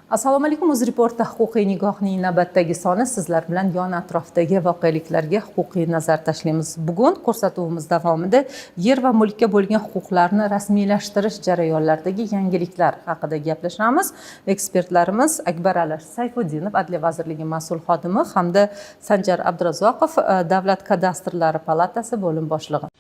Assalomu alaykum. UzReportda huquqiy nigohning navbatdagi soni sizlar bilan yon atrofdagi voqeliklarga huquqiy nazar tashlaymiz. Bugun ko'rsatuvimiz davomida yer va mulkka bo'lgan huquqlarni rasmiylashtirish jarayonlaridagi yangiliklar haqida gaplashamiz. Ekspertlarimiz Akbarali Sayfuddinov, Adliya vazirligi mas'ul xodimi hamda Sanjar Abdurazzoqov, Davlat kadastrlari palatasi bo'lim boshlig'i.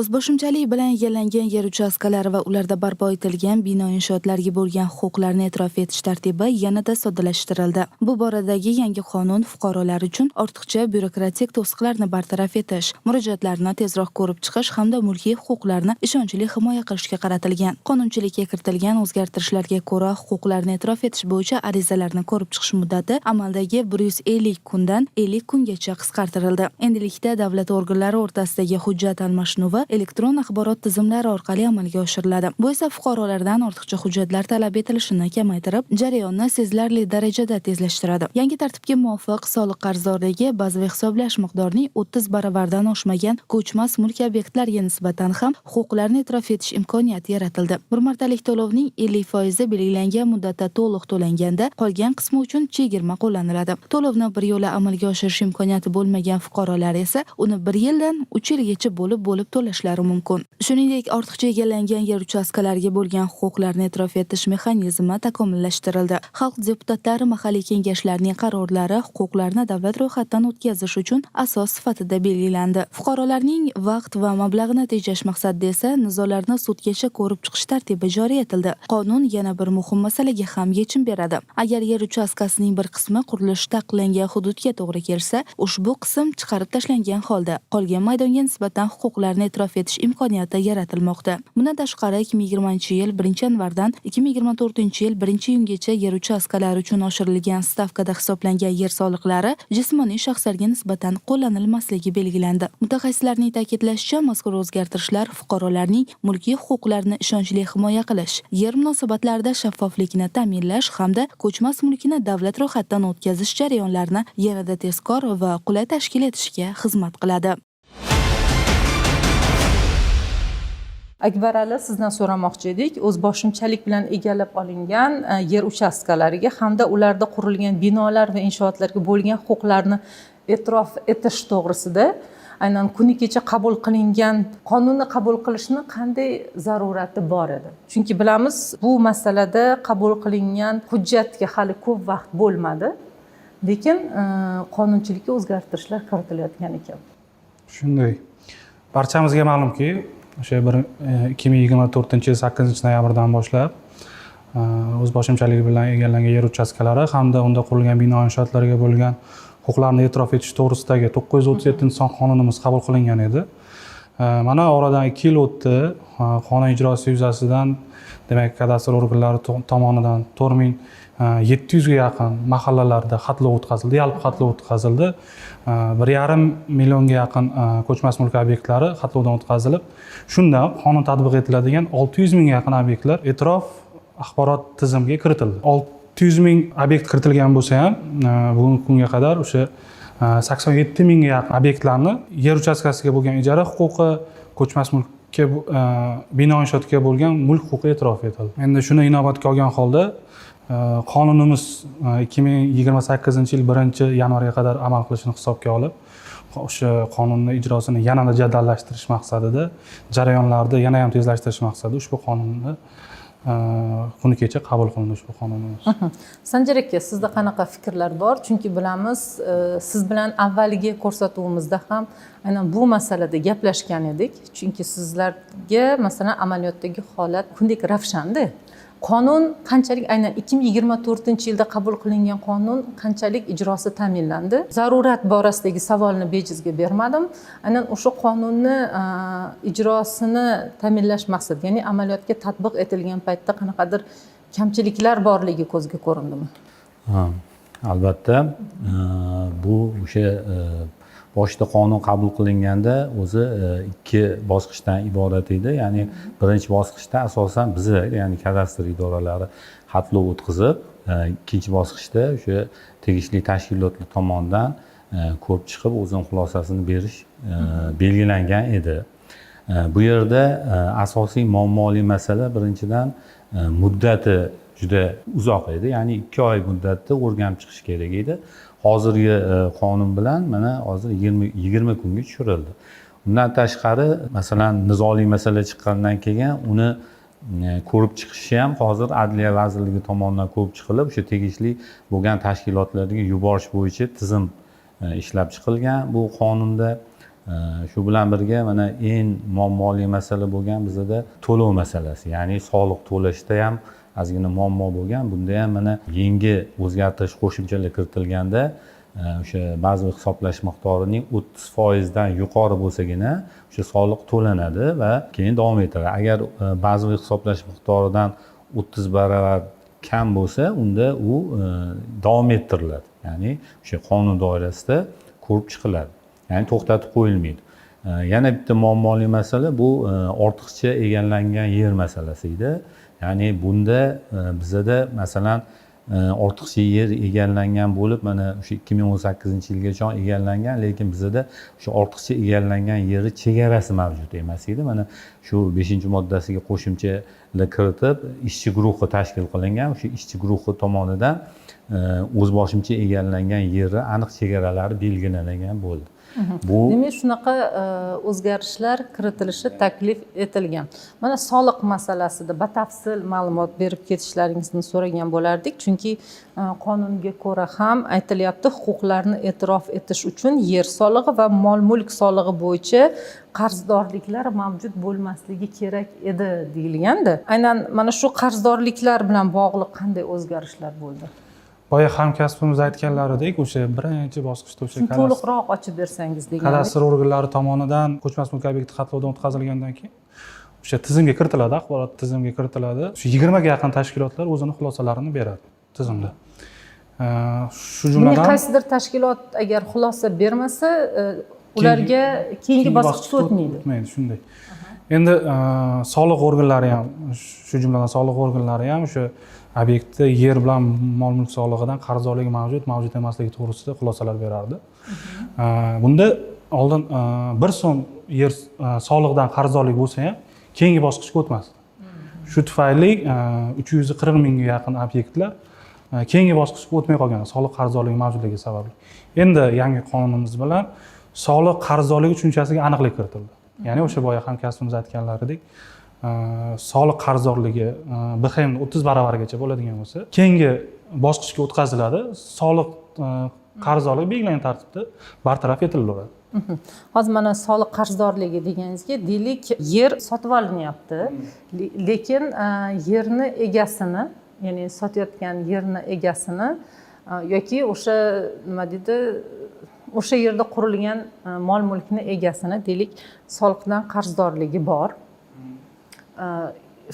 O'zboshimchalik bilan egallangan yer uchastkalari va ularda barpo etilgan bino inshootlarga bo'lgan huquqlarni e'tirof etish tartibi yanada soddalashtirildi. Bu boradagi yangi qonun fuqarolar uchun ortiqcha byurokratik to'siqlarni bartaraf etish, murojaatlarni tezroq ko'rib chiqish hamda mulkiy huquqlarni ishonchli himoya qilishga qaratilgan. Qonunchilikka kiritilgan o'zgartirishlarga ko'ra huquqlarni e'tirof etish bo'yicha arizalarni ko'rib chiqish muddati amaldagi 150 kundan 50 kungacha qisqartirildi. Endilikda davlat organlari o'rtasidagi hujjat almashinuvi elektron axborot tizimlari orqali amalga oshiriladi. Bu esa fuqarolardan ortiqcha hujjatlar talab etilishini kamaytirib, jarayonni sezilarli darajada tezlashtiradi. Yangi tartibga muvofiq soliq qarzdorligi baz va hisoblash miqdorining 30 baravardan oshmagan ko'chmas mulk obyektlariga nisbatan ham huquqlarni e'tirof etish imkoniyati yaratildi. Bir martalik to'lovning 50% belgilangan muddatda to'liq to'langanda, qolgan qismi uchun chegirma qo'llaniladi. To'lovni bir yo'la amalga oshirish imkoniyati bo'lmagan fuqarolar esa uni 1 yildan 3 yilgacha bo'lib to'lashlari mumkin. Shuningdek, ortiqcha egallangan yer uchastkalariga bo'lgan huquqlarni e'tirof etish mexanizmi takomillashtirildi. Xalq deputatlari mahalliy kengashlarning qarorlari huquqlarni davlat ro'yxatidan o'tkazish uchun asos sifatida belgilandi. Fuqarolarning vaqt va mablag'ini tejash maqsadida esa nizolarni sudgacha ko'rib chiqish tartibi joriy etildi. Qonun yana bir muhim masalaga ham yechim beradi. Agar yer uchastkasining bir qismi qurilish taqiqlangan hududga to'g'ri kelsa, ushbu qism chiqarib tashlangan holda qolgan maydonga nisbatan huquqlarni e'tirof etish imkoniyati yaratilmoqda. Bundan tashqari 2020-yil 1-yanvardan 2024-yil 1-iyungacha yer uchastkalari uchun oshirilgan stavkada hisoblangan yer soliqlari jismoniy shaxslarga nisbatan qo'llanilmasligi belgilandi. Mutaxassislarning ta'kidlashicha, mazkur o'zgartirishlar fuqarolarning mulkiy huquqlarini ishonchli himoya qilish, yer munosabatlarida shaffoflikni ta'minlash hamda ko'chmas mulkni davlat ro'yxatidan o'tkazish jarayonlarini yanada tezkor va qulay tashkil etishga xizmat qiladi. Akbarali, sizdan so'ramoqchi edik. O'zboshimchalik bilan egallab olingan yer uchastkalariga hamda ularda qurilgan binolar va inshootlarga bo'lgan huquqlarni e'tirof etish to'g'risida aynan kuni kecha qabul qilingan qonunni qabul qilishni qanday zarurati bor edi? Chunki bilamiz, bu masalada qabul qilingan hujjatga hali ko'p vaqt bo'lmadi, lekin qonunchilikka o'zgartirishlar kiritilayotgan ekan. Shunday. Barchamizga ma'lumki, o'sha 2024-yil 8-noyabrdan boshlab o'zboshimchaligi bilan egallangan yer uchastkalari hamda unda qurilgan bino inshootlariga bo'lgan huquqlarni e'tirof etish to'g'risidagi 937-son qonunimiz qabul qilingan edi. Mana oradan 2 yil o'tdi. Qonun ijrosi yuzasidan, demak, kadastr organlari tomonidan 4700 ga yaqin mahallalarda xatlov o'tkazildi, yalpi xatlov o'tkazildi. 1,5 millionga yaqin ko'chmas mulk obyektlari xatlovdan o'tkazilib, shunda qonun tatbiq etiladigan 600 mingga yaqin obyektlar e'tirof axborot tizimiga kiritildi. 600 ming obyekt kiritilgan bo'lsa ham, bugungi kunga qadar o'sha 87 mingga yaqin obyektlarni yer uchastkasiga bo'lgan ijara huquqi, ko'chmas mulkka, bino inshootga bo'lgan mulk huquqi e'tirof etildi. Endi shuni inobatga olgan holda qonunimiz 2028-yil 1-yanvarga qadar amal qilishini hisobga olib, o'sha qonunni ijrosini yanada jadallashtirish maqsadida, jarayonlarni yana ham tezlashtirish maqsadida ushbu qonunni kuni kecha qabul qilindi ushbu qonunimiz. Sanjar aka, sizda qanaqa fikrlar bor? Chunki bilamiz, siz bilan avvalgi ko'rsatuvimizda ham aynan bu masalada gaplashgan edik. Chunki sizlarga masalan amaliyotdagi holat kundek ravshanda. Qonun qanchalik, aynan 2024-yilda qabul qilingan qonun qanchalik ijrosi ta'minlandi? Zarurat borasidagi savolni bejizga bermadim. Aynan o'sha qonunni ijrosini ta'minlash maqsadida, ya'ni amaliyotga tatbiq etilgan paytda qanaqadir kamchiliklar borligi ko'zga ko'rindimi? Albatta, bu o'sha boshida qonun qabul qilinganda o'zi 2 bosqichdan iborat edi. Ya'ni birinchi bosqichda asosan biz, ya'ni kadastr idoralari xatlov o'tkazib, ikkinchi bosqichda o'sha tegishli tashkilotlar tomonidan ko'rib chiqib o'zining xulosasini berish belgilangan edi. Bu yerda asosiy muammoli masala birinchidan muddati juda uzoq edi, ya'ni 2 oy muddatda o'rganib chiqish kerak edi. Hozirgi qonun bilan mana hozir 20 kunga tushirildi. Undan tashqari, masalan, nizoli masala chiqqandan keyin uni ko'rib chiqishi ham hozir Adliya vazirligi tomonidan ko'rib chiqilib, o'sha tegishli bo'lgan tashkilotlarga yuborish bo'yicha tizim ishlab chiqilgan bu qonunda. Shu bilan birga mana eng muammoli masala bo'lgan bizda to'lov masalasi, ya'ni soliq to'lashda ham ozgina muammo bo'lgan. Bunda ham mana yangi o'zgartirish qo'shimchalar kiritilganda o'sha ba'zi hisoblash miqdorining 30% dan yuqori bo'lsagina o'sha soliq to'lanadi va keyin davom etadi. Agar ba'zi hisoblash miqdoridan 30 baravar kam bo'lsa, unda u davom ettiriladi. Ya'ni o'sha qonun doirasida ko'rib chiqiladi. Ya'ni to'xtatib qo'yilmaydi. Yana bitta muammoli masala bu ortiqcha egallangan yer masalasi edi. Ya'ni bunda bizda masalan ortiqcha yer egallangan bo'lib, mana o'sha 2018-yilgacha egallangan, lekin bizda o'sha ortiqcha egallangan yeri chegarasi mavjud emas edi. Mana shu 5-moddasiga qo'shimchalar kiritib, ishchi guruhi tashkil qilingan. O'sha ishchi guruhi tomonidan o'zboshimcha egallangan yeri aniq chegaralari belgilangan bo'ldi. Demak, shunaqa o'zgarishlar kiritilishi taklif etilgan. Mana soliq masalasida batafsil ma'lumot berib ketishlaringizni so'ragan bo'lardik, chunki qonunga ko'ra ham aytilyapti, huquqlarni e'tirof etish uchun yer solig'i va mol-mulk solig'i bo'yicha qarzdorliklar mavjud bo'lmasligi kerak edi deyilganda. Aynan mana shu qarzdorliklar bilan bog'liq qanday o'zgarishlar bo'ldi? Boya hamkasbimiz aytganlaridek, o'sha birinchi bosqichda o'sha to'liqroq ochib bersangiz degan. kadastr organlari tomonidan ko'chmas mulk obyekti xatlovdan o'tkazilgandan keyin o'sha tizimga kiritiladi, axborot tizimga kiritiladi. Shu 20 ga yaqin tashkilotlar o'zini xulosalarini beradi tizimda. Shu jumladan qaysidir tashkilot agar xulosa bermasa, ularga keyingi bosqichga o'tmaydi. Shunday. Endi soliq organlari ham, shu jumladan soliq organlari ham o'sha obyektda yer bilan mol mulk solig'idan qarzdorligi mavjud emasligi to'g'risida xulosalar berardi. Bunda oldin 1 so'm yer solig'idan qarzdorlik bo'lsa ham keyingi bosqichga o'tmasdi. Shu tufayli 340 mingga yaqin obyektlar keyingi bosqichga o'tmay qolgan, soliq qarzdorligi mavjudligi sababli. Endi yangi qonunimiz bilan soliq qarzdorligi tushunchasiga aniqlik kiritildi. Ya'ni o'sha boya hamkasbimiz aytganlaridek, soliq qarzdorligi BXM 30 baravargacha bo'ladigan bo'lsa, keyingi bosqichga o'tkaziladi. Soliq qarzdorligi belgilangan tartibda bartaraf etilaveradi. Hozir mana soliq qarzdorligi deganingizga, deylik, yer sotib olinyapti, lekin yerni egasini, ya'ni sotayotgan yerni egasini yoki o'sha nima deydi, o'sha yerda qurilgan mol-mulkni egasini, deylik, soliqdan qarzdorligi bor.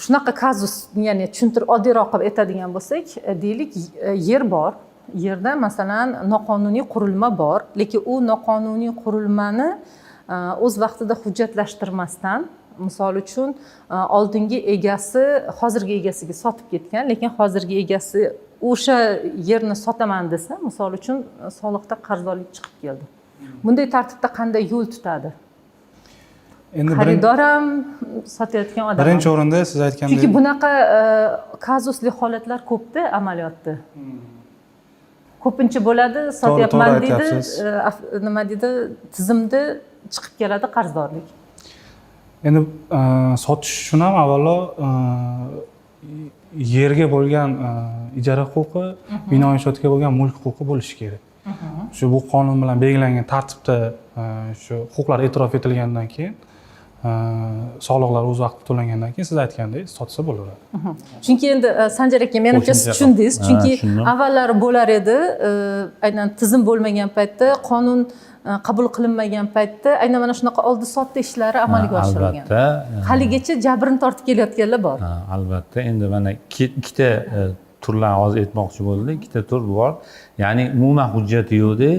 Shunaqa kazus, ya'ni tushuntirib oddiyroq qilib aytadigan bo'lsak, deylik, yer bor. Yerda masalan noqonuniy qurilma bor, lekin u noqonuniy qurilmani o'z vaqtida hujjatlashtirmasdan, misol uchun oldingi egasi hozirgi egasiga sotib ketgan, lekin hozirgi egasi o'sha yerni sotaman desa, misol uchun soliqda qarzdorlik chiqib keldi. Bunday tartibda qanday yo'l tutadi? Endi xaridor ham, sotayotgan odam ham. Birinchi o'rinda siz aytgandek, chunki bunaqa kazusli holatlar ko'pda amaliyotda. Ko'pincha bo'ladi, sotyapman deydi, nima deydi, tizimda chiqib keladi qarzdorlik. Endi sotish uchun ham avvalo yerga bo'lgan ijara huquqi, bino inshootga bo'lgan mulk huquqi bo'lishi kerak. Shu bu qonun bilan belgilangan tartibda shu huquqlar e'tirof etilgandan keyin, soliqlar o'z vaqtida to'langandan keyin siz aytgandek sotsa bo'laveradi. Chunki endi Sanjar aka, menimcha siz tushundingiz, chunki avvallari bo'lar edi, aynan tizim bo'lmagan paytda, qonun qabul qilinmagan paytda aynan mana shunaqa oldi sotdi ishlari amalga oshirilgan. Albatta. Haligacha jabrini tortib kelayotganlar bor. Albatta, endi mana ikkita turlarni hozir aytmoqchi bo'ldik, ikkita tur bor. Ya'ni umuman hujjati yo'qda,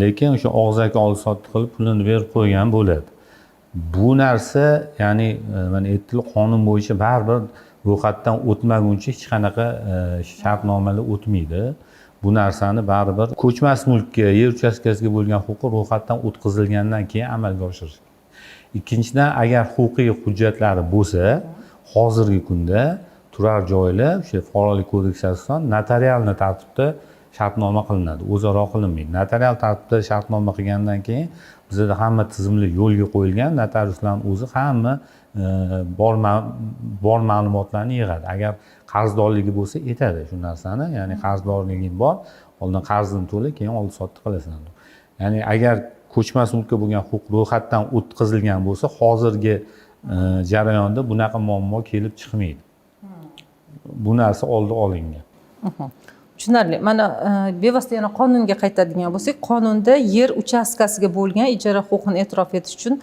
lekin o'sha og'zaki oldi sotdi qilib pulini berib qo'ygan bo'ladi. Bu narsa, ya'ni mana aytilgan qonun bo'yicha baribir ro'yxatdan o'tmaguncha hech qanaqa shartnomalar o'tmaydi. Bu narsani baribir ko'chmas mulkka, yer uchastkasiga bo'lgan huquqi ro'yxatdan o'tkazilgandan keyin amalga oshirish. ikkinchidan agar huquqiy hujjatlari bo'lsa hozirgi kunda turar joylar o'sha fuqarolik kodeksi asosan notarialni tartibda shartnoma qilinadi, o'zaro qilinmaydi. Notarial tartibda shartnoma qilgandan keyin bizda hamma tizimli yo'lga qo'yilgan, notariuslarning o'zi hamma bor ma'lumotlarni yig'adi. Agar qarzdorligi bo'lsa aytadi shu narsani, ya'ni qarzdorliging bor, oldin qarzini to'la, keyin oldi-sotdi qilasan. Ya'ni agar ko'chmas mulkka bo'lgan huquq ro'yxatdan o'tkazilgan bo'lsa, hozirgi jarayonda bunaqa muammo kelib chiqmaydi. Bu narsa oldi olingan. Tushunarli. Mana bevosita yana qonunga qaytadigan bo'lsak, qonunda yer uchastkasiga bo'lgan ijara huquqini e'tirof etish uchun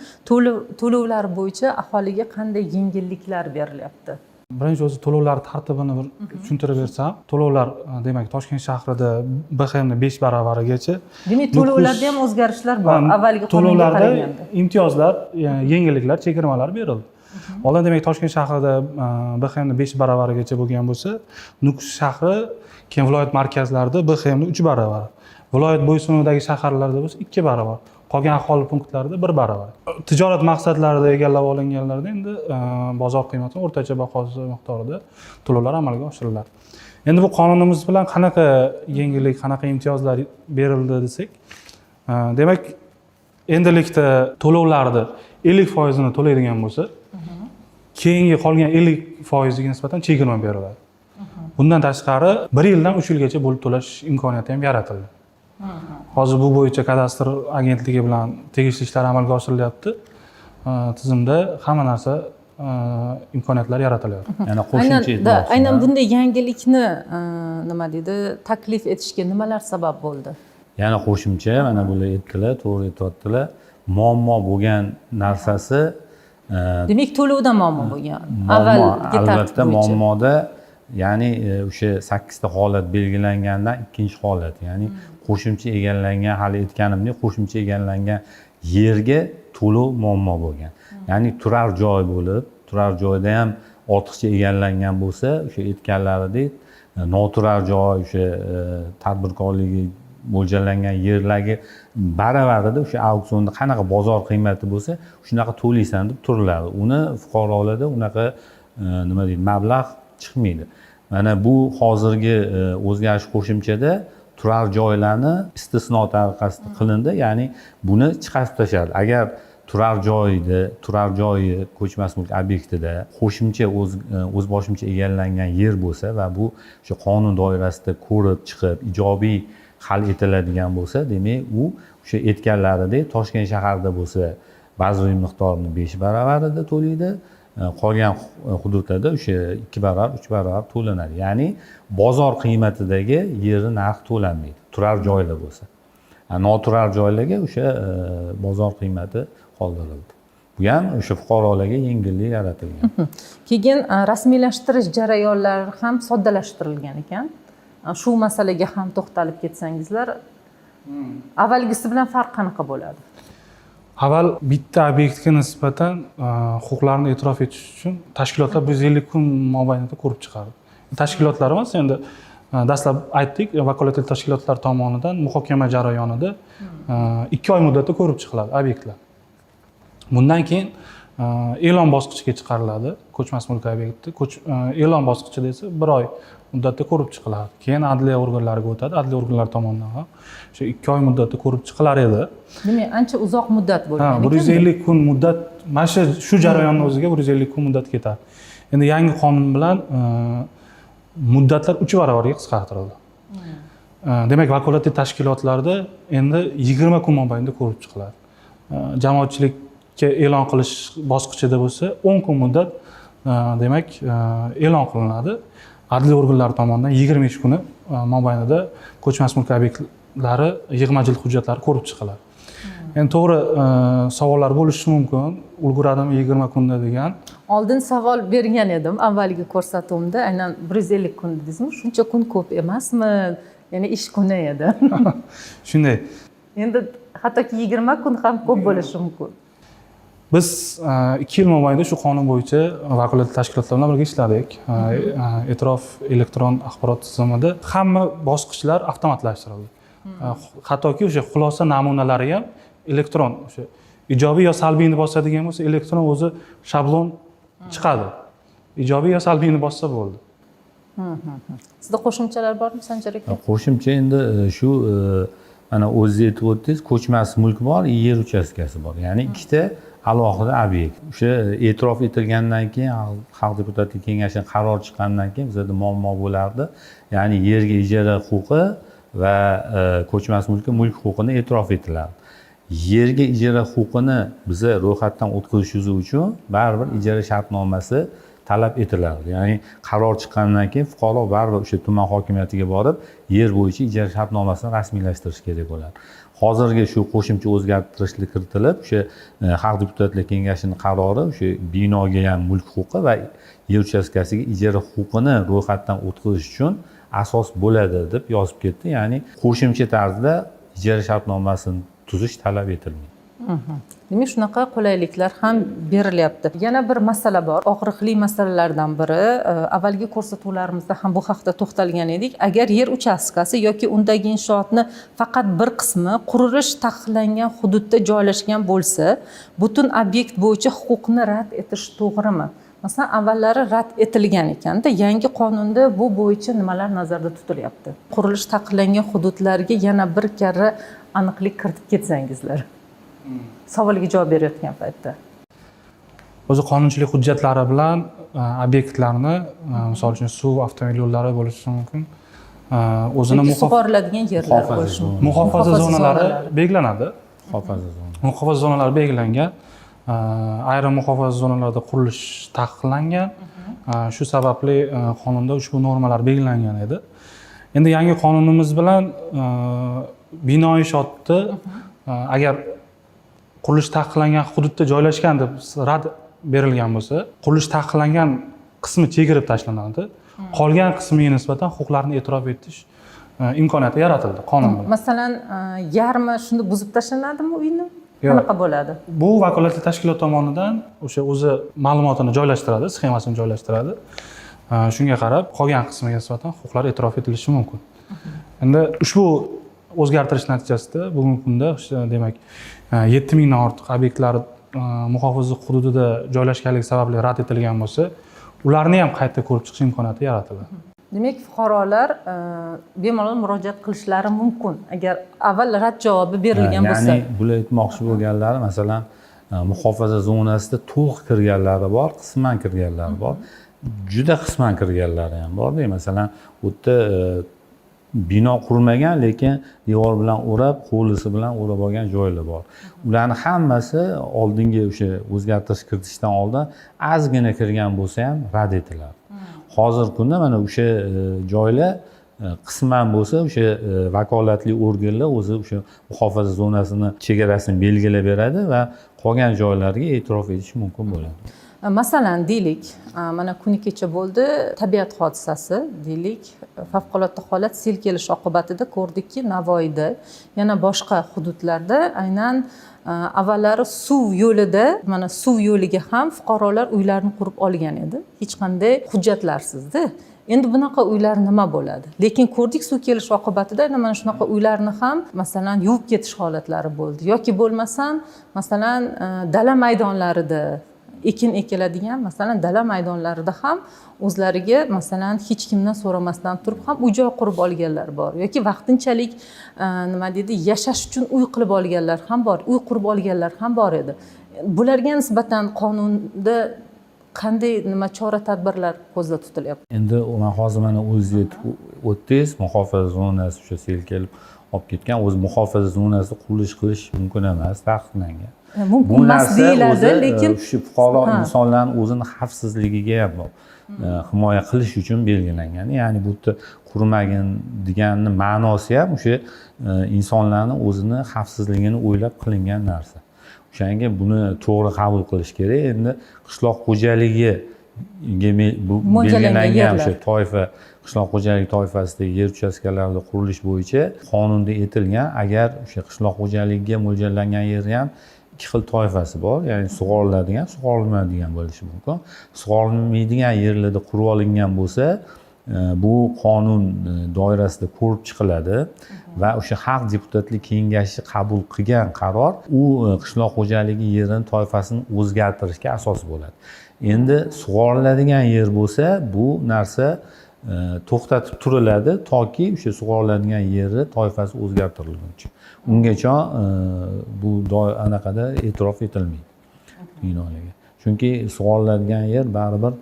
to'lovlar bo'yicha aholiga qanday yengilliklar berilyapti? Birinchi o'zi to'lovlar tartibini bir tushuntirib bersam, to'lovlar demak Toshkent shahrida BXMning 5 baravarigacha. Demak, to'lovlarda ham o'zgarishlar bor avvalgi qonunga qaraganda. Imtiyozlar, yengilliklar, chegirmalar berildi. Oldin demak Toshkent shahrida BXMning 5 baravarigacha bo'lgan bo'lsa, Nukus shahri, keyin viloyat markazlarida BXMning 3 baravar. Viloyat bo'ysunidagi shaharlarda bo'lsa 2 baravar. Qolgan aholi punktlarida 1 baravar. Tijorat maqsadlarida egallab olinganlarda endi bozor qiymati o'rtacha bahosi miqdorida to'lovlar amalga oshiriladi. Endi bu qonunimiz bilan qanaqa yengillik, qanaqa imtiyozlar berildi desak, demak, endilikda to'lovlarni 50% ni to'laydigan bo'lsa, keyingi qolgan 50% ga nisbatan chegirma beriladi. Bundan tashqari 1 yildan 3 yilgacha bo'lib to'lash imkoniyati ham yaratildi. Hozir bu bo'yicha kadastr agentligi bilan tegishli ishlar amalga oshirilyapti. Tizimda hamma narsa imkoniyatlar yaratilyapti. Yana qo'shimcha aynan bunday yangilikni nima deydi, taklif etishga nimalar sabab bo'ldi? Yana qo'shimcha mana bular aytdilar, to'g'ri aytibdilar. Muammo bo'lgan narsasi demak, to'lovda muammo bo'lgan. Avvalgi albatta muammoda, ya'ni o'sha 8 ta holat belgilangandan ikkinchi holat, ya'ni qo'shimcha egallangan, hali aytganimdek, qo'shimcha egallangan yerga to'lov muammo bo'lgan. Ya'ni turar joy bo'lib, turar joyda ham ortiqcha egallangan bo'lsa, o'sha aytganlaridek noturar joy, o'sha tadbirkorligi mo'ljallangan yerlarga baravarida o'sha auksionda qanaqa bozor qiymati bo'lsa, shunaqa to'laysan deb turiladi. Uni fuqarolarda unaqa nima deydi, mablag' chiqmaydi. Mana bu hozirgi o'zgarish qo'shimchada turar joylarni istisno tariqasida qilindi, ya'ni buni chiqarib tashladi. Agar turar joyi ko'chmas mulk obyektida qo'shimcha o'z boshimcha egallangan yer bo'lsa va bu o'sha qonun doirasida ko'rib chiqib ijobiy hal etiladigan bo'lsa, demak u o'sha aytganlaridek Toshkent shaharida bo'lsa bazaviy miqdorini 5 baravarida to'laydi, qolgan hududlarda o'sha 2 baravar, 3 baravar to'lanadi. Ya'ni bozor qiymatidagi yerni narxi to'lanmaydi, turar joylar bo'lsa. Noturar joylarga o'sha bozor qiymati qoldirildi. Bu ham o'sha fuqarolarga yengillik yaratilgan. Keyin rasmiylashtirish jarayonlari ham soddalashtirilgan ekan. Shu masalaga ham to'xtalib ketsangizlar, avvalgisi bilan farq qanaqa bo'ladi? Avval bitta obyektga nisbatan huquqlarni e'tirof etish uchun tashkilotlar 150 kun mobaynida ko'rib chiqardi. Tashkilotlar emas, endi dastlab aytdik, vakolatli tashkilotlar tomonidan muhokama jarayonida 2 oy muddatda ko'rib chiqiladi obyektlar. Bundan keyin e'lon bosqichiga chiqariladi ko'chmas mulk obyekti. E'lon bosqichida esa 1 oy muddatda ko'rib chiqiladi. Keyin adliya organlariga o'tadi. Adliya organlari tomonidan ham o'sha 2 oy muddatda ko'rib chiqilar edi. Demak, ancha uzoq muddat bo'lgan ekan. 150 kun muddat, mana shu jarayonni o'ziga 150 kun muddat ketadi. Endi yangi qonun bilan muddatlar 3 baravarga qisqartirildi. Demak, vakolatli tashkilotlarda endi 20 kun mobaynida ko'rib chiqiladi. Jamoatchilikka e'lon qilish bosqichida bo'lsa 10 kun muddat demak e'lon qilinadi. Adliya organlari tomonidan 23 kuni mobaynida ko'chmas mulk obyektlari yig'ma jild hujjatlari ko'rib chiqiladi. Endi to'g'ri savollar bo'lishi mumkin. Ulguradimi 20 kunda degan. Oldin savol bergan edim avvalgi ko'rsatuvimda, aynan 150 kun dedingizmi? Shuncha kun ko'p emasmi? Ya'ni ish kuni edi. Shunday. Endi hattoki 20 kun ham ko'p bo'lishi mumkin. Biz 2 yil mobaynida shu qonun bo'yicha vakolatli tashkilotlar bilan birga ishladik. E'tirof elektron axborot tizimida hamma bosqichlar avtomatlashtirildi. Hattoki o'sha xulosa namunalari ham elektron o'sha ijobiy yo salbiyni bosadigan bo'lsa, elektron o'zi shablon chiqadi. Ijobiy yo salbiyni bossa bo'ldi. Sizda qo'shimchalar bormi, Sanjar aka? Qo'shimcha endi shu mana o'zingiz aytib o'tdingiz, ko'chmas mulk bor, yer uchastkasi bor. Ya'ni ikkita alohida obyekt. O'sha e'tirof etilgandan keyin Xalq deputatlik kengashining qarori chiqqandan keyin bizda muammo bo'lardi. Ya'ni yerga ijara huquqi va ko'chmas mulk huquqini e'tirof etiladi. Yerga ijara huquqini biza ro'yxatdan o'tkazishimiz uchun baribir ijara shartnomasi talab etiladi. Ya'ni qaror chiqqandan keyin fuqaro baribir o'sha tuman hokimiyatiga borib, yer bo'yicha ijara shartnomasini rasmiylashtirish kerak bo'ladi. Hozirgi shu qo'shimcha o'zgartirishlar kiritilib, o'sha Xalq deputatlar kengashining qarori o'sha binoga ham mulk huquqi va yer uchastkasiga ijara huquqini ro'yxatdan o'tkazish uchun asos bo'ladi deb yozib ketdi. Ya'ni qo'shimcha tarzda ijara shartnomasini tuzish talab etilmaydi. Demak, shunaqa qulayliklar ham berilyapti. Yana bir masala bor. Og'riqli masalalardan biri, avvalgi ko'rsatuvlarimizda ham bu haqda to'xtalgan edik. Agar yer uchastkasi yoki undagi inshootni faqat bir qismi qurilish taqiqlangan hududda joylashgan bo'lsa, butun obyekt bo'yicha huquqni rad etish to'g'rimi? Masalan, avvallari rad etilgan ekanda, yangi qonunda bu bo'yicha nimalar nazarda tutilyapti? Qurilish taqiqlangan hududlarga yana bir karra aniqlik kiritib ketsangizlar. Savolga javob berayotgan paytda. O'zi qonunchilik hujjatlari bilan obyektlarni, misol uchun suv, avtomobil yo'llari bo'lishi mumkin. O'zini sug'oriladigan yerlar bo'lishi mumkin. Muhofaza zonalari belgilanadi. Muhofaza zonalari belgilangan. Ayrim muhofaza zonalarida qurilish taqiqlangan. Shu sababli qonunda ushbu normalar belgilangan edi. Endi yangi qonunimiz bilan bino inshootni agar qurilish taqiqlangan hududda joylashgan deb rad berilgan bo'lsa, qurilish taqiqlangan qismi chegirib tashlanadi. Qolgan qismiga nisbatan huquqlarni e'tirof etish imkoniyati yaratildi qonun bilan. Masalan, yarmi shunda buzib tashlanadimi uyni? Qanaqa bo'ladi? Bu vakolatli tashkilot tomonidan o'sha o'zi ma'lumotini joylashtiradi, sxemasini joylashtiradi. Shunga qarab, qolgan qismiga nisbatan huquqlar e'tirof etilishi mumkin. Endi ushbu o'zgartirish natijasida bugungi kunda demak 7000 dan ortiq obyektlar muhofaza hududida joylashganligi sababli rad etilgan bo'lsa, ularni ham qayta ko'rib chiqish imkoniyati yaratiladi. Demak, fuqarolar bemalol murojaat qilishlari mumkin agar avval rad javobi berilgan bo'lsa. Ya'ni bular aytmoqchi bo'lganlari, masalan, muhofaza zonasida to'liq kirganlari bor, qisman kirganlari bor. Juda qisman kirganlari ham bor. Masalan, u yerda bino qurmagan, lekin devor bilan o'rab, hovlisi bilan o'rab olgan joylar bor. Ularning hammasi oldingi o'sha o'zgartirish kiritishdan oldin ozgina kirgan bo'lsa ham rad etiladi. Hozirgi kunda mana o'sha joylar qisman bo'lsa o'sha vakolatli organlar o'zi o'sha muhofaza zonasini chegarasini belgilab beradi va qolgan joylarga e'tirof etish mumkin bo'ladi. Masalan, deylik, mana kuni kecha bo'ldi, tabiat hodisasi, deylik, favqulodda holat, sel kelish oqibatida ko'rdikki, Navoiyda, yana boshqa hududlarda aynan avvallari suv yo'lida, mana suv yo'liga ham fuqarolar uylarni qurib olgan edi, hech qanday hujjatlarsizda. Endi bunaqa uylar nima bo'ladi? Lekin ko'rdik, suv kelish oqibatida mana shunaqa uylarni ham masalan yuvib ketish holatlari bo'ldi yoki bo'lmasam, masalan, dala maydonlarida ekin ekiladigan, masalan, dala maydonlarida ham o'zlariga masalan hech kimdan so'ramasdan turib ham uy-joy qurib olganlar bor yoki vaqtinchalik nima deydi, yashash uchun uy qilib olganlar ham bor, uy qurib olganlar ham bor edi. Bularga nisbatan qonunda qanday chora-tadbirlar ko'zda tutilyapti? Endi men hozir mana o'zingiz aytib o'tdingiz, muhofaza zonasi o'sha sel kelib olib ketgan, o'zi muhofaza zonasida qurilish qilish mumkin emas, taqiqlangan. Mumkin emas deyiladi, lekin shu fuqaro insonlarning o'zini xavfsizligiga ham himoya qilish uchun belgilangan. Ya'ni bu yerda qurmagin deganni ma'nosi ham o'sha insonlarning o'zini xavfsizligini o'ylab qilingan narsa. O'shanga buni to'g'ri qabul qilish kerak. Endi qishloq xo'jaligiga belgilangan o'sha toifa, qishloq xo'jaligi toifasidagi yer uchastkalarida qurilish bo'yicha qonunda aytilgan, agar o'sha qishloq xo'jaligiga mo'ljallangan yerni ham ikki xil toifasi bor. Ya'ni sug'oriladigan, sug'orilmaydigan bo'lishi mumkin. Sug'orilmaydigan yerlarda qurib olingan bo'lsa, bu qonun doirasida ko'rib chiqiladi va o'sha xalq deputatlik kengashi qabul qilgan qaror u qishloq xo'jaligi yerini toifasini o'zgartirishga asos bo'ladi. Endi sug'oriladigan yer bo'lsa, bu narsa to'xtatib turiladi toki o'sha sug'oriladigan yeri toifasi o'zgartirilguncha. Ungacha bu anaqada e'tirof etilmaydi binolarga. Chunki sug'oriladigan yer baribir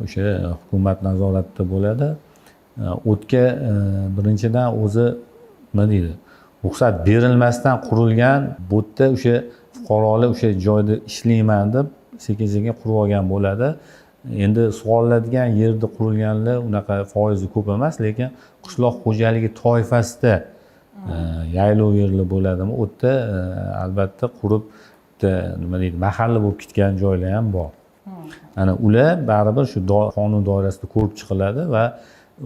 o'sha hukumat nazoratida bo'ladi. O'tga birinchidan o'zi nima deydi? Ruxsat berilmasdan qurilgan, bu yerda o'sha fuqarolar o'sha joyda ishlayman deb sekin-sekin qurib olgan bo'ladi. Endi sug'oriladigan yerda qurilganlar unaqa foizi ko'p emas, lekin qishloq xo'jaligi toifasida yaylov yerlar bo'ladimi? U yerda albatta qurib nima deydi, mahalla bo'lib ketgan joylar ham bor. Ana ular baribir shu qonun doirasida ko'rib chiqiladi va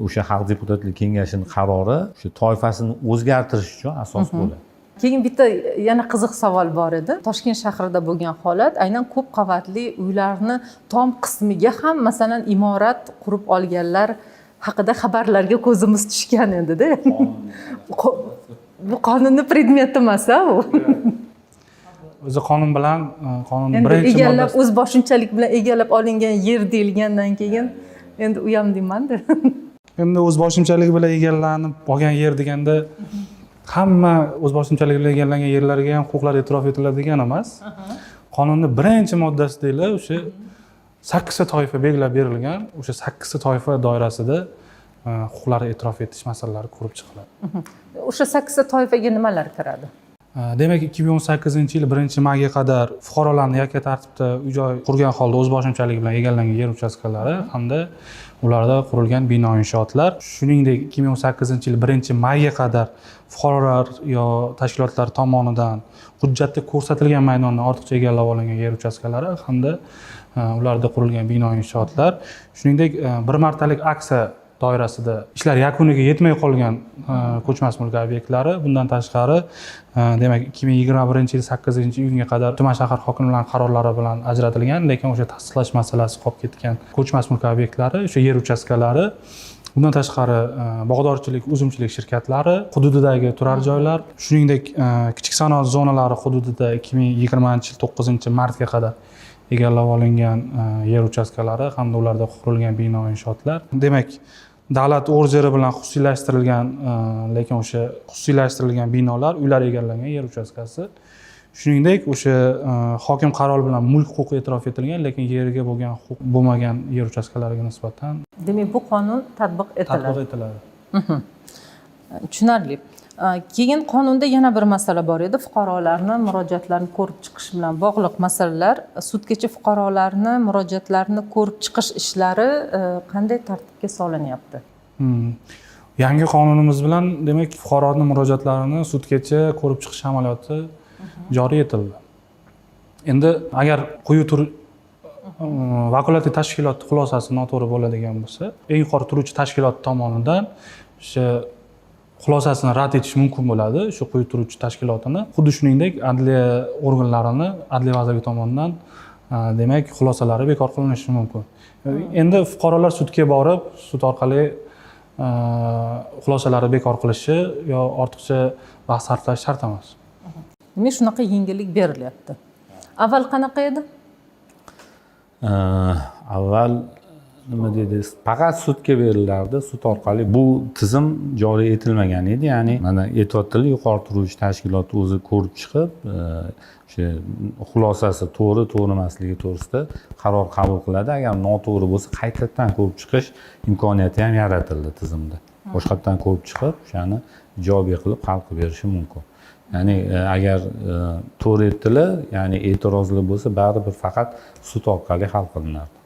o'sha xalq deputatlik kengashining qarori shu toifasini o'zgartirish uchun asos bo'ladi. Keyin bitta yana qiziq savol bor edi. Toshkent shahrida bo'lgan holat, aynan ko'p qavatli uylarni tom qismiga ham masalan imorat qurib olganlar haqida xabarlarga ko'zimiz tushgan edi-da. Bu qonunning predmeti emas-a u. O'zi qonun bilan qonunning Endi birinchi egallab moddasi o'z boshunchalik bilan egallab olingan yer deyilgandan keyin endi u ham deymanda. endi o'z boshimchaligi bilan egallanib olgan yer deganda hamma o'z boshimchaligi bilan egallangan yerlarga ham huquqlar e'tirof etiladigan emas. Qonunning birinchi moddasida o'sha 8 ta toifa belgilab berilgan, o'sha 8 ta toifa doirasida huquqlar e'tirof etish masalalari ko'rib chiqiladi. O'sha 8 ta toifaga nimalar kiradi? Demak, 2018-yil 1-mayga qadar fuqarolarning yakka tartibda uy-joy qurgan holda o'z boshimchaligi bilan egallangan yer uchastkalari hamda ularda qurilgan bino inshootlar, shuningdek 2018-yil 1-mayga qadar fuqarolar yo tashkilotlar tomonidan hujjatda ko'rsatilgan maydondan ortiqcha egallab olingan yer uchastkalari hamda ularda qurilgan bino inshootlar, shuningdek bir martalik aksiya doirasida ishlar yakuniga yetmay qolgan ko'chmas mulk obyektlari, bundan tashqari demak 2021-yil 8-iyunga qadar tuman shahar hokimlarining qarorlari bilan ajratilgan, lekin o'sha tasdiqlash masalasi qolib ketgan ko'chmas mulk obyektlari, o'sha yer uchastkalari, bundan tashqari bog'dorchilik, uzumchilik shirkatlari hududidagi turar joylar, shuningdek kichik sanoat zonalari hududida 2020-yil 9-martga qadar egallab olingan yer uchastkalari hamda ularda qurilgan bino inshootlar. Demak, davlat orderi bilan xususiylashtirilgan, lekin o'sha xususiylashtirilgan binolar, uylar egallangan yer uchastkasi. Shuningdek, o'sha hokim qarori bilan mulk huquqi e'tirof etilgan, lekin yerga bo'lgan huquq bo'lmagan yer uchastkalariga nisbatan Demak, bu qonun tatbiq etiladi. tatbiq etiladi. Tushunarli. Keyin qonunda yana bir masala bor edi. Fuqarolarning murojaatlarini ko'rib chiqish bilan bog'liq masalalar. Sudgacha fuqarolarning murojaatlarini ko'rib chiqish ishlari qanday tartibga solinyapti? Yangi qonunimiz bilan demak fuqaroning murojaatlarini sudgacha ko'rib chiqish amaliyoti joriy etildi. Endi agar quyi tur vakolatli tashkilot xulosasi noto'g'ri bo'ladigan bo'lsa, eng yuqori turuvchi tashkilot tomonidan o'sha xulosasini rad etish mumkin bo'ladi, shu quyi turuvchi tashkilotini. Xuddi shuningdek, adliya organlarini adliya vazirligi tomonidan demak xulosalari bekor qilinishi mumkin. Endi fuqarolar sudga borib, sud orqali xulosalari bekor qilishi yo ortiqcha vaqt sarflash shart emas. Demak, shunaqa yengillik berilyapti. Avval qanaqa edi? Avval nima deydi, faqat sudga berilardi. Sud orqali bu tizim joriy etilmagan edi. Ya'ni mana aytyaptilar, yuqori turuvchi tashkilot o'zi ko'rib chiqib, o'sha xulosasi to'g'ri, to'g'ri emasligi to'g'risida qaror qabul qiladi. Agar noto'g'ri bo'lsa, qaytadan ko'rib chiqish imkoniyati ham yaratildi tizimda. Boshqatdan ko'rib chiqib, o'shani ijobiy qilib hal qilib berishi mumkin. Ya'ni agar to'g'ri aytdilar, ya'ni e'tirozlar bo'lsa, baribir faqat sud orqali hal qilinardi.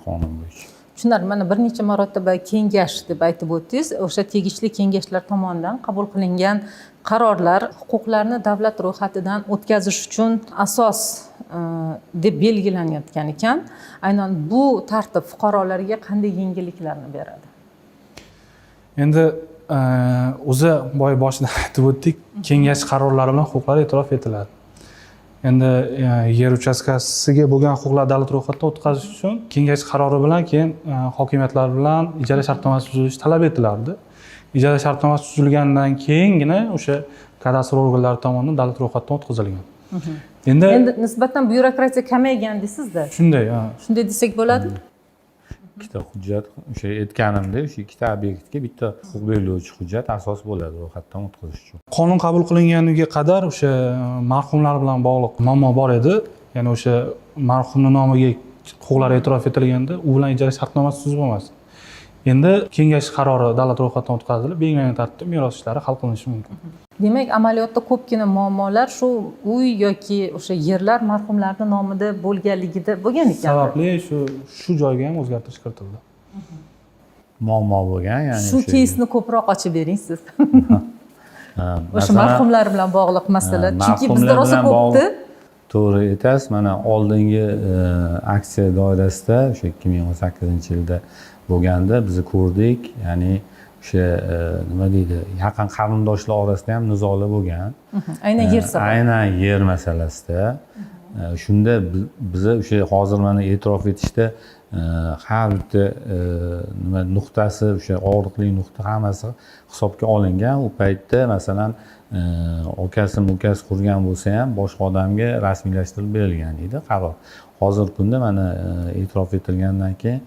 Qonun bo'yicha. Tushunarli. Mana bir necha marotaba kengash deb aytib o'tdingiz. O'sha tegishli kengashlar tomonidan qabul qilingan qarorlar huquqlarni davlat ro'yxatidan o'tkazish uchun asos deb belgilanayotgan ekan. Aynan bu tartib fuqarolarga qanday yengilliklarni beradi? Endi o'zi boshida aytib o'tdik, kengash qarorlari bilan huquqlar e'tirof etiladi. endi yer uchastkasiga bo'lgan huquqlar davlat ro'yxatidan o'tkazish uchun kengash qarori bilan keyin hokimiyatlar bilan ijara shartnomasi tuzilishi talab etilardi. Ijara shartnomasi tuzilgandan keyingina o'sha kadastr organlari tomonidan davlat ro'yxatidan o'tkazilgan. Endi nisbatan byurokratiya kamaygan deysizda. shunday, Shunday desak bo'ladi. Ikkita hujjat o'sha aytganimdek, o'sha ikkita obyektga bitta huquq belgilovchi hujjat asos bo'ladi ro'yxatdan o'tkazish uchun. qonun qabul qilinganiga qadar o'sha marhumlar bilan bog'liq muammo bor edi. Ya'ni o'sha marhumning nomiga huquqlar e'tirof etilganda u bilan ijara shartnomasi tuzib bo'lmasdi. Endi kengash qarori davlat ro'yxatidan o'tkazilib, belgilangan tartibda meros ishlari hal qilinishi mumkin. Demak, amaliyotda ko'pgina muammolar shu uy yoki o'sha yerlar marhumlarning nomida bo'lganligida bo'lgan ekan. Sababli shu joyga ham o'zgartirish kiritildi. Muammo bo'lgan, ya'ni Shu keysni ko'proq ochib bering siz. O'sha masalan, marhumlar bilan bog'liq masala. Chunki bizda marhumlar rosa bilan ko'pdi. To'g'ri aytasiz. Mana oldingi aksiya doirasida o'sha 2018-yilda bo'lganda biz ko'rdik, ya'ni o'sha nima deydi, yaqin qarindoshlar orasida ham nizolar bo'lgan. Aynan yer sabab. Aynan yer masalasida. Shunda biz o'sha hozir mana e'tirof etishda har bitta nima nuqtasi, o'sha og'riqli nuqta hammasi hisobga olingan. U paytda masalan ukasi qurgan bo'lsa ham boshqa odamga rasmiylashtirib berilgan edi qaror. Hozirgi kunda mana e'tirof etilgandan keyin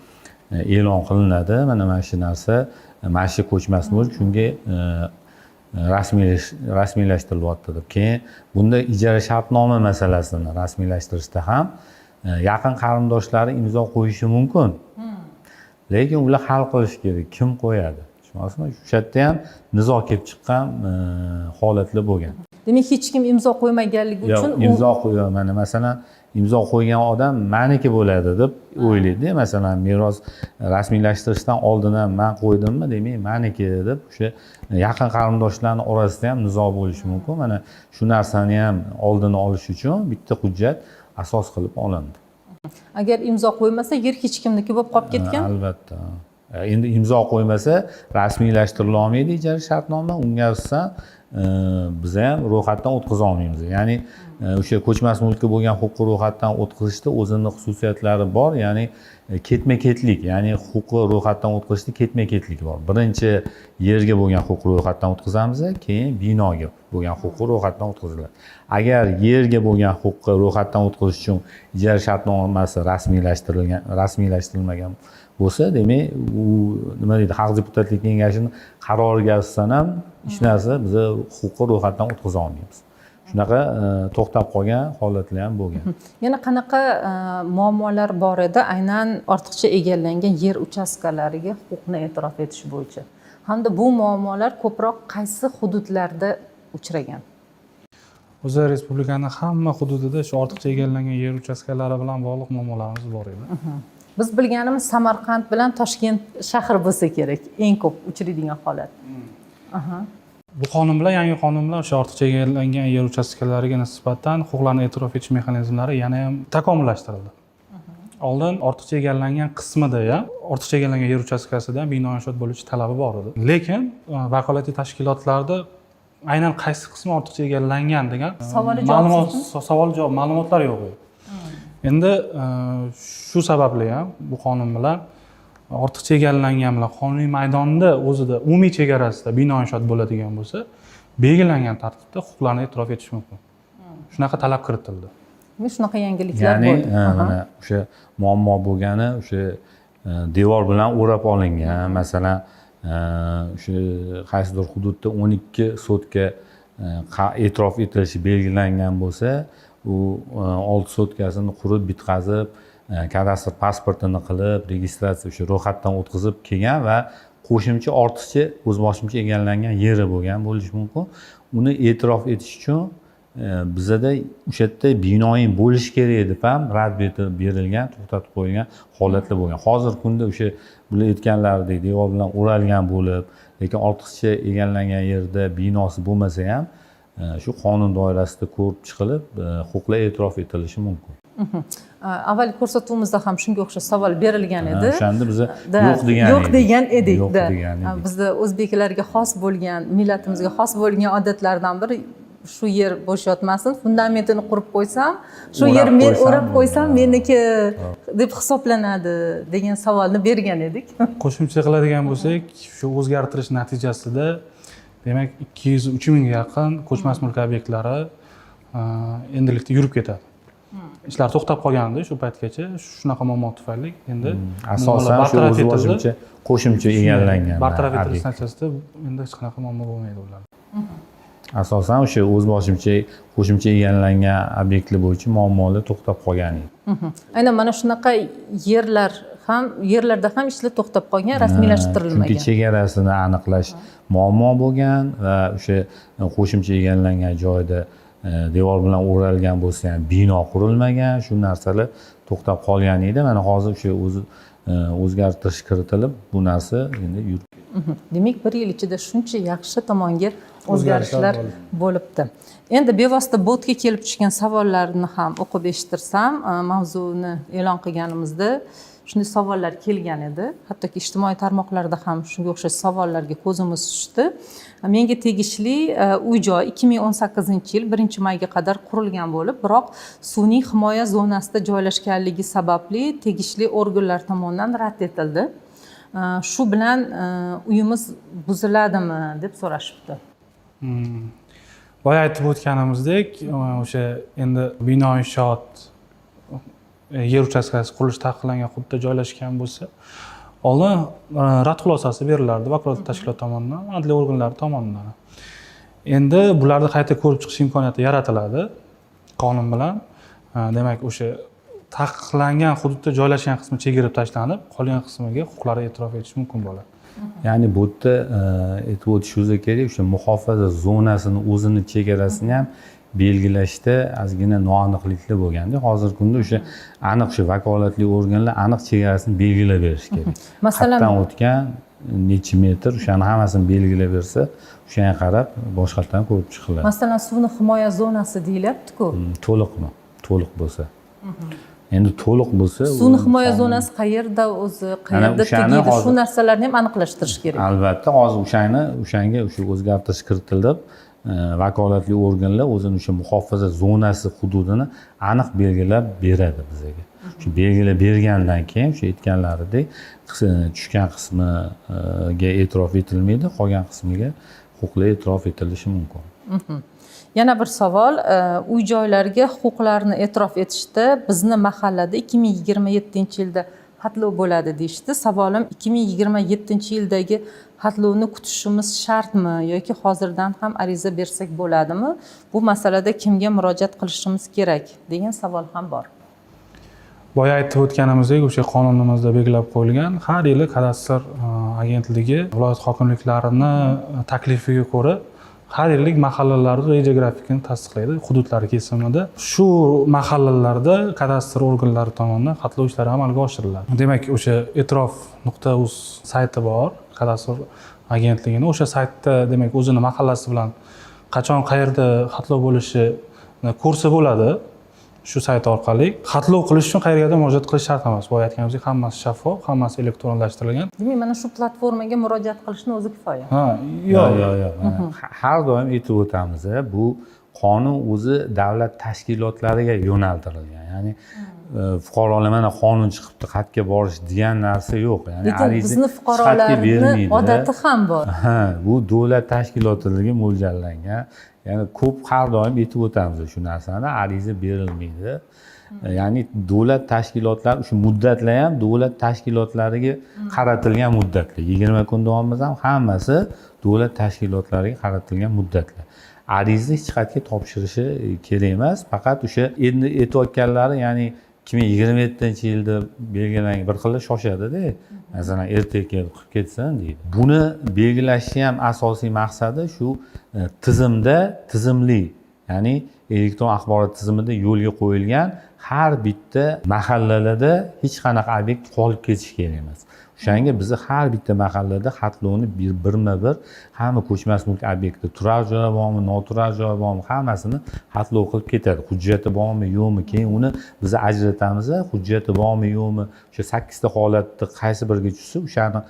e'lon qilinadi. Mana shu narsa, mana shu ko'chmas mulk shunga rasmiylashtirilyapti deb. Keyin bunda ijara shartnoma masalasini rasmiylashtirishda ham yaqin qarindoshlari imzo qo'yishi mumkin. Lekin ular hal qilish kerak. Kim qo'yadi? Tushunasizmi? O'sha yerda ham nizo kelib chiqqan holatlar bo'lgan. Demak, hech kim imzo qo'ymaganligi uchun imzo qo'ygan. Mana masalan imzo qo'ygan odam meniki bo'ladi deb o'ylaydi. Masalan, meros rasmiylashtirishdan oldin ham men qo'ydimmi, demak meniki deb o'sha yaqin qarindoshlarning orasida ham nizo bo'lishi mumkin. Mana shu narsani ham oldini olish uchun bitta hujjat asos qilib olindi. agar imzo qo'ymasa, yer hech kimniki bo'lib qolib ketgan. Albatta. Endi imzo qo'ymasa rasmiylashtirila olmaydi ijara shartnoma. Unga asosan biz ham ro'yxatdan o'tkaza olmaymiz. Ya'ni o'sha ko'chmas mulkka bo'lgan huquqi ro'yxatdan o'tkazishda o'zining xususiyatlari bor. Ya'ni ketma-ketlik, ya'ni huquqi ro'yxatdan o'tkazishda ketma-ketlik bor. Birinchi yerga bo'lgan huquqi ro'yxatdan o'tkazamiz, keyin binoga bo'lgan huquqi ro'yxatdan o'tkaziladi. Agar yerga bo'lgan huquqi ro'yxatdan o'tkazish uchun ijara shartnomasi rasmiylashtirilmagan bo'lsa, demak u nima deydi, Xalq deputatlik kengashining qaroriga asosan ham hech narsa biz huquqi ro'yxatdan o'tkaza olmaymiz. Shunaqa to'xtab qolgan holatlar ham bo'lgan. Yana qanaqa muammolar bor edi aynan ortiqcha egallangan yer uchastkalariga huquqni e'tirof etish bo'yicha? Hamda bu muammolar ko'proq qaysi hududlarda uchragan? O'zi respublikaning hamma hududida shu ortiqcha egallangan yer uchastkalari bilan bog'liq muammolarimiz bor edi. Biz bilganimiz Samarqand bilan Toshkent shahri bo'lsa kerak eng ko'p uchraydigan holat. Bu qonun bilan yangi qonun bilan o'sha ortiqcha egallangan yer uchastkalariga nisbatan huquqlarni e'tirof etish mexanizmlari yana ham takomillashtirildi. Oldin ortiqcha egallangan qismida ham ortiqcha egallangan yer uchastkasida bino inshoot bo'lishi talabi bor edi. Lekin vakolatli tashkilotlarda aynan qaysi qismi ortiqcha egallangan degan savol-javob ma'lumotlar yo'q edi. Endi shu sababli ham bu qonun bilan ortiqcha egallangan bilan qonuniy maydonda o'zida umumiy chegarasida bino inshoot bo'ladigan bo'lsa, belgilangan tartibda huquqlarni e'tirof etish mumkin. Shunaqa talab kiritildi. Shunaqa yangiliklar Ya'ni bo'ldi. mana o'sha muammo bo'lgani o'sha devor bilan o'rab olingan. Masalan, o'sha qaysidir hududda 12 sotka e'tirof etilishi belgilangan bo'lsa, u 6 sotkasini qurib bitqazib, kadastr pasportini qilib, registratsiya o'sha ro'yxatdan o'tkazib kelgan va qo'shimcha ortiqcha o'zboshimcha egallangan yeri bo'lgan bo'lishi mumkin. Uni e'tirof etish uchun bizda o'sha yerda binoing bo'lishi kerak deb ham rad berilgan, to'xtatib qo'yilgan holatlar bo'lgan. Hozirgi kunda o'sha bular aytganlaridek devor bilan o'ralgan bo'lib, lekin ortiqcha egallangan yerda binosi bo'lmasa ham shu qonun doirasida ko'rib chiqilib, huquqlar e'tirof etilishi mumkin. Avval ko'rsatuvimizda ham shunga o'xshash savol berilgan edi. O'shanda biz yo'q degan edik. Yo'q degan edik. Bizda o'zbeklarga xos bo'lgan, millatimizga xos bo'lgan odatlardan biri shu yer bo'sh yotmasin, fundamentini qurib qo'ysam, shu O'rab yer men qo'ysam, o'rab qo'ysam meniki deb hisoblanadi degan savolni bergan edik. Qo'shimcha qiladigan bo'lsak, shu o'zgartirish natijasida demak 200-3 mingga yaqin ko'chmas mulk obyektlari endilikda yurib ketadi. Ishlar to'xtab qolgandi shu paytgacha, shunaqa muammo tufayli endi asosan shu o'z boshicha qo'shimcha egallangan bartaraf etilish natijasida endi hech qanaqa muammo bo'lmaydi ular. Asosan o'sha o'z boshimcha qo'shimcha egallangan obyektlar bo'yicha muammolar to'xtab qolgan edi. Aynan mana shunaqa yerlarda ham ishlar to'xtab qolgan, rasmiylashtirilmagan. Chunki chegarasini aniqlash muammo bo'lgan va o'sha qo'shimcha egallangan joyda devor bilan o'ralgan bo'lsa ham bino qurilmagan, shu narsalar to'xtab qolgan edi. Mana hozir o'sha o'zgartirish kiritilib, bu narsa endi yurib. Demak, 1 yil ichida shuncha yaxshi tomonga o'zgarishlar bo'libdi. Endi bevosita botga kelib tushgan savollarni ham o'qib eshittirsam, mavzuni e'lon qilganimizda shunday savollar kelgan edi. Hattoki ijtimoiy tarmoqlarda ham shunga o'xshash savollarga ko'zimiz tushdi. Menga tegishli uy-joy 2018-yil 1-mayga qadar qurilgan bo'lib, biroq sun'iy himoya zonasida joylashganligi sababli tegishli organlar tomonidan rad etildi. Shu bilan uyimiz buziladimi deb so'rashibdi. Boya aytib o'tganimizdek, o'sha endi bino inshoot yer uchastkasi qurilish taqiqlangan hududda joylashgan bo'lsa, oldin rad xulosasi berilardi vakolatli tashkilot tomonidan, adliya organlari tomonidan. Endi bularni qayta ko'rib chiqish imkoniyati yaratiladi qonun bilan. Demak, o'sha taqiqlangan hududda joylashgan qismi chegarib tashlanib, qolgan qismiga huquqlari e'tirof etish mumkin bo'ladi. Ya'ni bu yerda aytib o'tishimiz kerak, o'sha muhofaza zonasini o'zini chegarasini ham belgilashda ozgina noaniqliklar bo'lganda, hozirgi kunda o'sha aniq shu vakolatli organlar aniq chegarasini belgilab berish kerak. Masalan, qayerdan o'tgan, necha metr, o'shani hammasini belgilab bersa, o'shanga qarab boshqatdan ko'rib chiqiladi. Masalan, suvni himoya zonasi deyilyapti-ku. To'liqmi? To'liq bo'lsa. Endi to'liq bo'lsa, suvni himoya zonasi qayerda o'zi, qayerda tugaydi, shu narsalarni ham aniqlashtirish kerak. Albatta, hozir o'shanga o'zgartirish kiritilib, vakolatli organlar o'zini o'sha muhofaza zonasi hududini aniq belgilab beradi bizga. Shu belgilab bergandan keyin o'sha aytganlaridek tushgan qismiga e'tirof etilmaydi, qolgan qismiga huquqlar e'tirof etilishi mumkin. Yana bir savol, uy-joylarga huquqlarni e'tirof etishda bizni mahallada 2027-yilda xatlov bo'ladi deyishdi. Savolim, 2027-yildagi xatlovni kutishimiz shartmi yoki hozirdan ham ariza bersak bo'ladimi? Bu masalada kimga murojaat qilishimiz kerak degan savol ham bor. Boya aytib o'tganimizdek, o'sha qonunimizda belgilab qo'yilgan, har yili kadastr agentligi viloyat hokimliklarini taklifiga ko'ra har yillik mahallalarning reja grafikini tasdiqlaydi hududlari kesimida. Shu mahallalarda kadastr organlari tomonidan xatlov ishlari amalga oshiriladi. Demak, o'sha e'tirof.uz sayti bor, kadastr agentligining. O'sha saytda demak o'zini mahallasi bilan qachon qayerda xatlov bo'lishini ko'rsa bo'ladi. Shu sayt orqali xatlov qilish uchun qayergadir murojaat qilish shart emas. Boya aytganimizdek, hammasi shaffof, hammasi elektronlashtirilgan. Demak, mana shu platformaga murojaat qilishni o'zi kifoya. Yo'q. Har doim aytib o'tamiz, bu qonun o'zi davlat tashkilotlariga yo'naltirilgan. Ya'ni fuqarolar mana qonun chiqibdi, xatga borish degan narsa yo'q. Ya'ni lekin bizni fuqarolarning odati ham bor. Bu davlat tashkilotlariga mo'ljallangan. Ya'ni ko'p har doim aytib o'tamiz shu narsani, ariza berilmaydi. Ya'ni davlat tashkilotlari shu muddatlar ham davlat tashkilotlariga qaratilgan muddatlar. 20 kun davomida ham hammasi davlat tashkilotlariga qaratilgan muddatlar. Ariza hech qayerga topshirishi kerak emas, faqat o'sha endi aytayotganlari, ya'ni 2027-yilda belgilangan bir xil shoshadi-da. Masalan, ertaga kelib qilib ketsin deydi. Buni belgilashning ham asosiy maqsadi shu tizimli, ya'ni elektron axborot tizimida yo'lga qo'yilgan har bitta mahallalarda hech qanaqa obyekt qolib ketishi kerak emas. O'shanga bizni har bitta mahallada xatlovni birma-bir hamma ko'chmas mulk obyekti, turar joy bormi, noturar joy bormi, hammasini xatlov qilib ketadi. Hujjati bormi, yo'qmi, keyin uni biz ajratamiz, hujjati bormi, yo'qmi, o'sha 8 ta holatda qaysi biriga tushsa, o'shani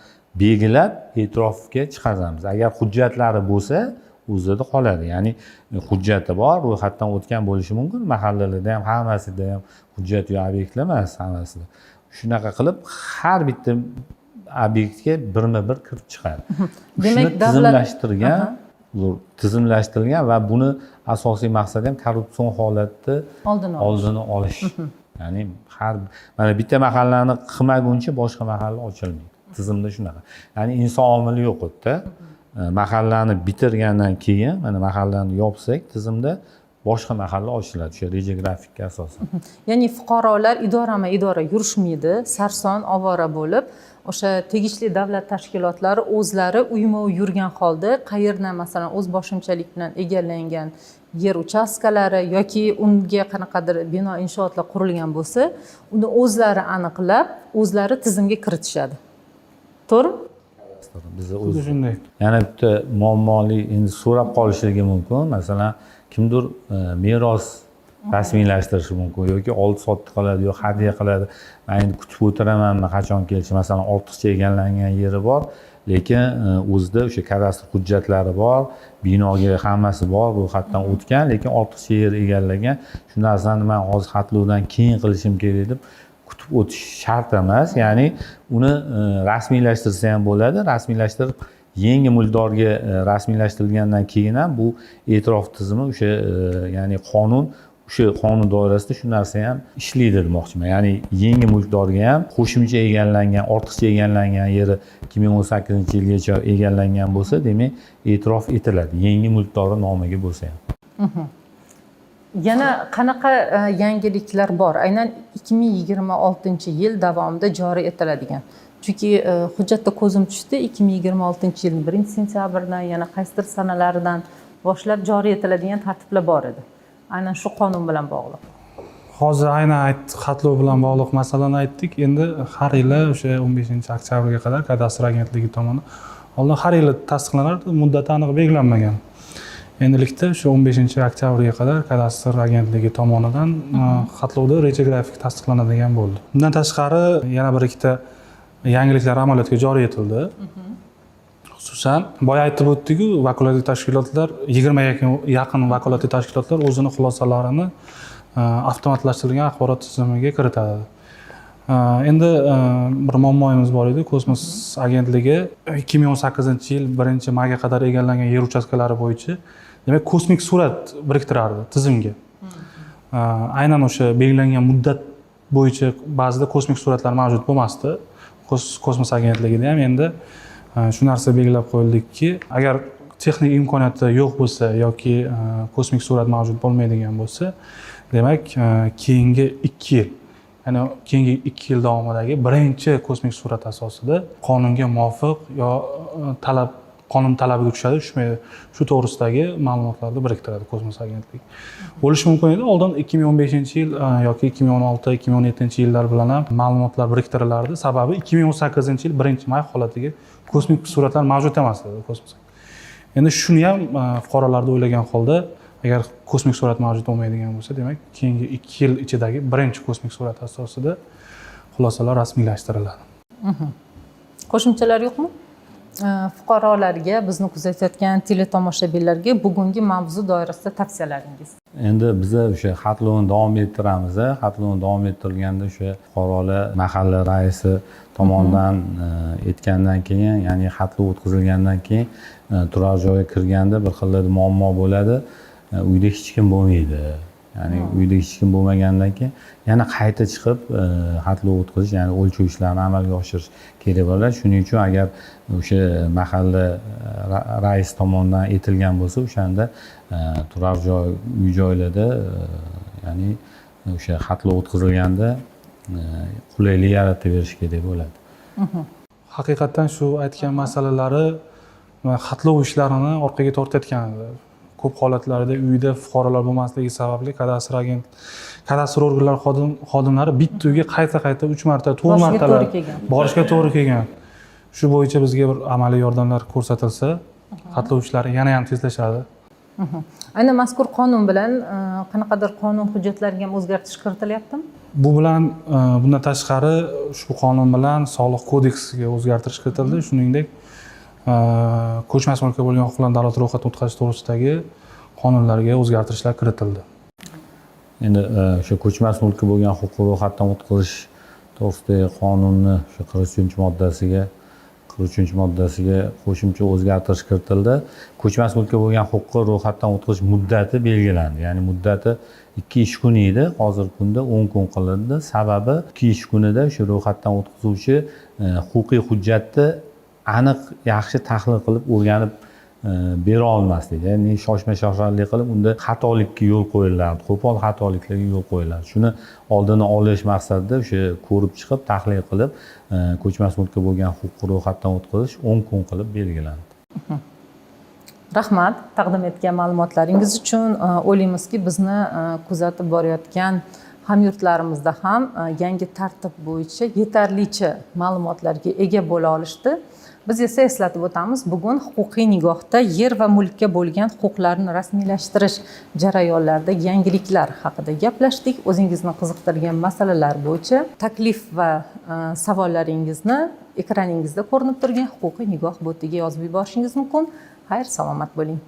belgilab e'tirofga chiqaramiz. Agar hujjatlari bo'lsa, o'zida qoladi. Ya'ni hujjati bor, ro'yxatdan o'tgan bo'lishi mumkin. Mahallalarda ham hammasida ham hujjat yo'q obyektlar emas hammasida. Shunaqa qilib har bitta obyektga birma-bir kirib chiqadi. Demak, Shuni tizimlashtirilgan va buni asosiy maqsadi ham korrupsion holatni oldini olish. Ya'ni mana bitta mahallani qilmaguncha boshqa mahalla ochilmaydi. Tizimda shunaqa. Ya'ni inson omili yo'q u yerda. Mahallani bitirgandan keyin, mana mahallani yopsak, tizimda boshqa mahalla ochiladi o'sha reja grafikka asosan. Ya'ni fuqarolar idora yurishmaydi, sarson ovora bo'lib, o'sha tegishli davlat tashkilotlari o'zlari uyma-uy yurgan holda qayerdan masalan o'z boshimchalik bilan egallangan yer uchastkalari yoki unga qanaqadir bino inshootlar qurilgan bo'lsa, uni o'zlari aniqlab, o'zlari tizimga kiritishadi. To'g'rimi? Biz Xuddi shunday. yana bitta muammoli endi so'rab qolishligi mumkin. Masalan, kimdir meros rasmiylashtirishi mumkin yoki oldi sotdi qiladi yoki hadya qiladi. Men endi kutib o'tiramanmi qachon kelishi. Masalan, ortiqcha egallangan yeri bor, lekin o'zida o'sha kadastr hujjatlari bor, binoga hammasi bor, ro'yxatdan o'tgan, lekin ortiqcha yer egallagan. Shu narsani men hozir xatlovdan keyin qilishim kerak deb kutib o'tish shart emas. Ya'ni uni rasmiylashtirsa ham bo'ladi. Rasmiylashtirib yangi mulkdorga rasmiylashtirilgandan keyin ham bu e'tirof tizimi o'sha ya'ni qonun doirasida shu narsa ham ishlaydi demoqchiman. Ya'ni yangi mulkdorga ham qo'shimcha egallangan, ortiqcha egallangan yeri 2018-yilgacha egallangan bo'lsa, demak e'tirof etiladi. Yangi mulkdori nomiga bo'lsa ham. Yana qanaqa yangiliklar bor? Aynan 2026-yil davomida joriy etiladigan. Chunki hujjatda ko'zim tushdi, 2026-yil 1-sentyabrdan yana qaysidir sanalaridan boshlab joriy etiladigan tartiblar bor edi. Aynan shu qonun bilan bog'liq. Hozir aynan xatlov bilan bog'liq masalani aytdik. Endi har yili o'sha 15-oktyabrga qadar kadastr agentligi tomonidan oldin har yili tasdiqlanardi, muddati aniq belgilanmagan. Endilikda o'sha 15-oktyabrga qadar kadastr agentligi tomonidan xatlovda reja grafik tasdiqlanadigan bo'ldi. Bundan tashqari yana bir ikkita yangiliklar amaliyotga joriy etildi. Xususan, boya aytib o'tdik-ku, vakolatli tashkilotlar 20 ga yaqin vakolatli tashkilotlar o'zini xulosalarini avtomatlashtirilgan axborot tizimiga kiritadi. Endi bir muammoyimiz bor edi. Kosmos agentligi 2018-yil 1-mayga qadar egallangan yer uchastkalari bo'yicha demak kosmik surat biriktirardi tizimga. Aynan o'sha belgilangan muddat bo'yicha ba'zida kosmik suratlar mavjud bo'lmasdi. Kosmos agentligida ham endi shu narsa belgilab qo'yildiki, agar texnik imkoniyati yo'q bo'lsa yoki kosmik surat mavjud bo'lmaydigan bo'lsa, demak keyingi 2 yil, ya'ni keyingi 2 yil davomidagi birinchi kosmik surat asosida qonunga muvofiq yo qonun talabiga tushadi, tushmaydi. Shu to'g'risidagi ma'lumotlarni biriktiradi kosmos agentligi. Bo'lishi mumkin edi, oldin 2015-yil yoki 2016-2017-yillar bilan ham ma'lumotlar biriktirilardi. Sababi 2018-yil 1-may holatiga kosmik suratlar mavjud emas edi kosmos. Endi shuni ham fuqarolarni o'ylagan holda, agar kosmik surat mavjud bo'lmaydigan bo'lsa, demak, keyingi 2 yil ichidagi birinchi kosmik surat asosida xulosalar rasmiylashtiriladi. Qo'shimchalar yo'qmi? Fuqarolarga, bizni kuzatayotgan teletomoshabinlarga bugungi mavzu doirasida tavsiyalaringiz. Endi biz o'sha xatlovni davom ettiramiz. Xatlovni davom ettirilganda o'sha fuqarolar mahalla raisi tomonidan etgandan keyin, ya'ni xatlov o'tkazilgandan keyin turar joyga kirganda bir xil muammo bo'ladi. Uyda hech kim bo'lmaydi. Ya'ni uyda hech kim bo'lmagandan keyin yana qayta chiqib xatlov o'tkazish, ya'ni o'lchov ishlarini amalga oshirish kerak bo'ladi. Shuning uchun agar o'sha mahalla rais tomonidan etilgan bo'lsa, o'shanda turar joy, uy joylarda ya'ni o'sha xatlov o'tkazilganda qulaylik yaratib berish kerak bo'ladi. Haqiqatan shu aytgan masalalari xatlov ishlarini orqaga tortayotgan edi. Ko'p holatlarda uyda fuqarolar bo'lmasligi sababli kadastr organlari xodimlari bitta uyga qayta 3 marta, 4 martalar borishga to'g'ri kelgan. Shu bo'yicha bizga bir amaliy yordamlar ko'rsatilsa, xatlov ishlari yana ham tezlashadi. Aynan mazkur qonun bilan qanaqadir qonun hujjatlariga ham o'zgartirish kiritilyaptimi? Bu bilan bundan tashqari ushbu qonun bilan Soliq kodeksiga o'zgartirish kiritildi. Shuningdek, ko'chmas mulkka bo'lgan huquqlarni davlat ro'yxatdan o'tkazish to'g'risidagi qonunlarga o'zgartirishlar kiritildi. Endi o'sha ko'chmas mulkka bo'lgan huquqni ro'yxatdan o'tkazish to'g'risidagi qonunni o'sha 43-moddasiga qo'shimcha o'zgartirish kiritildi. Ko'chmas mulkka bo'lgan huquqni ro'yxatdan o'tkazish muddati belgilandi. Ya'ni muddati 2 ish kuni edi, hozirgi kunda 10 kun qilindi. Sababi 2 ish kunida o'sha ro'yxatdan o'tkazuvchi huquqiy hujjatni aniq yaxshi tahlil qilib o'rganib bera olmaslik, ya'ni shoshma-shosharlik qilib unda xatolikka yo'l qo'yiladi, qo'pol xatoliklarga yo'l qo'yiladi. Shuni oldini olish maqsadida o'sha ko'rib chiqib, tahlil qilib, ko'chmas mulkka bo'lgan huquqni ro'yxatdan o'tkazish 10 kun qilib belgilandi. Rahmat taqdim etgan ma'lumotlaringiz uchun. O'ylaymizki, bizni kuzatib borayotgan hamyurtlarimizda ham yangi tartib bo'yicha yetarlicha ma'lumotlarga ega bo'la olishdi. Biz esa eslatib o'tamiz, bugun huquqiy nigohda yer va mulkka bo'lgan huquqlarni rasmiylashtirish jarayonlarida yangiliklar haqida gaplashdik. O'zingizni qiziqtirgan masalalar bo'yicha taklif va savollaringizni ekraningizda ko'rinib turgan huquqiy nigoh botiga yozib yuborishingiz mumkin. Xayr, salomat bo'ling.